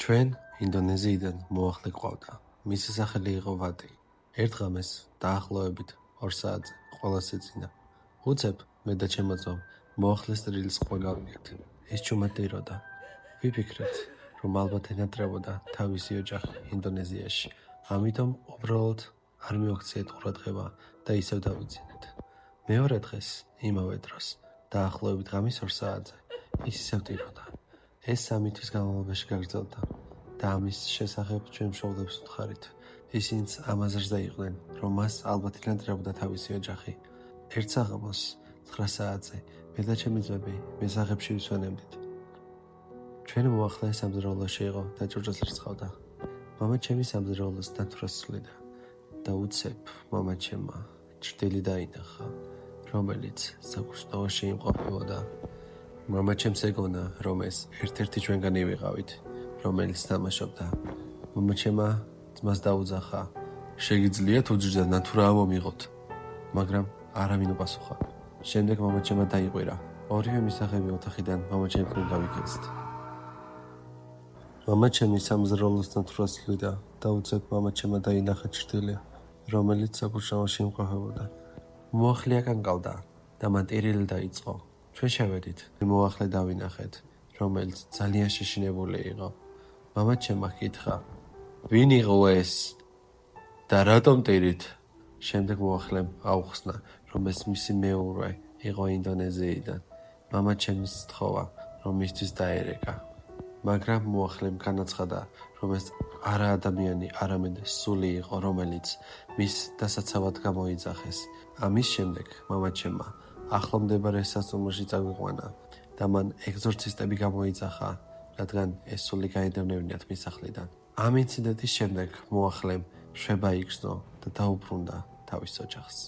ჩვენ ინდონეზიიდან მოახლე გვყავდა. მისი სახელი იყო ვატი. ერთ ღამეს დაახლოებით 2 საათზე ყველას ეძინა. უცებ მე და ჩემო ძმამ მოახლეს რილს ყვა გავიგეთ. ეს ჩუმატიროდა. ვიფიქრეთ, რომ ალბათ ენატრებოდა თავისი ოჯახი ინდონეზიაში. ამიტომ უბრალოდ არ მივაქციეთ ყურადღება და ისევ დავიძინეთ. მეორე დღეს, იმავე დროს, დაახლოებით ღამის 2 საათზე, ის ისევ ტიროდა. ეს 3 თვის განმავლობაში გაგრძელდა და ამის შესახებ ჩვენ მშობლებს ვთხარით. ისინიც ამაზრზე იყვნენ, რომ მას ალბათ ენატრებოდა თავისი ოჯახი. ერთ საღამოს 9 საათზე მე და ჩემი ძმები მესაღებში ვისვენებდით. ჩვენი მოახლე სამზარეულოში იყო და ჭურჭელს რცხავდა. მამა ჩემი სამზარეულოს დათვრას სვლიდა და უცებ მამა ჩემმა ჭრტილი დაინახა, რომელიც საკურსნაოში იმყოფებოდა. მამა ჩემს ეგონა, რომ ეს ერთ-ერთი ჩვენგანი ვიყავით, რომელიც თამაშობდა. მამა ჩემმა ძმას დაუძახა, შეგიძლია თუ ჯდა ნათურა ამომიღოთ, მაგრამ არავინ უპასუხა. შემდეგ მამა ჩემმა დაიყვირა. ორივე მისაღები ოთახიდან მამა ჩემთან გავიქეცთ. მამა ჩემი სამზარეულოს ნათურას სვლიდა და უცებ მამა ჩემმა დაინახა ჭრტილი, რომელიც საკურსნაოში იმყოფებოდა. მოახლე აკანკავდა და მან ტირილი დაიწყო. ჩვენ შევედით, მოახლე დავინახეთ, რომელიც ძალიან შეშინებული იყო. მამა ჩემმა ჰკითხა, ვინ იყო ეს და რატომ ტირით? შემდეგ მოახლემ აუხსნა, რომ ეს მისი მეუღლე იყო ინდონეზიიდან. მამა ჩემს სთხოვა, რომ მისთვის დაერეკა. მაგრამ მოახლემ განაცხადა, რომ ეს არა ადამიანი, არამედ სული იყო, რომელიც მის დასაცავად გამოიძახეს. ამის შემდეგ მამა ჩემმა ახლომდებარე სასტუმროში წაგვიყვანა და მან ეგზორცისტები გამოიძახა, რადგან ეს სული გაედევნებინათ მის სახლიდან. ამ ინციდენტის შემდეგ მოახლემ შვება იგრძნო და დაუბრუნდა თავის ოჯახს.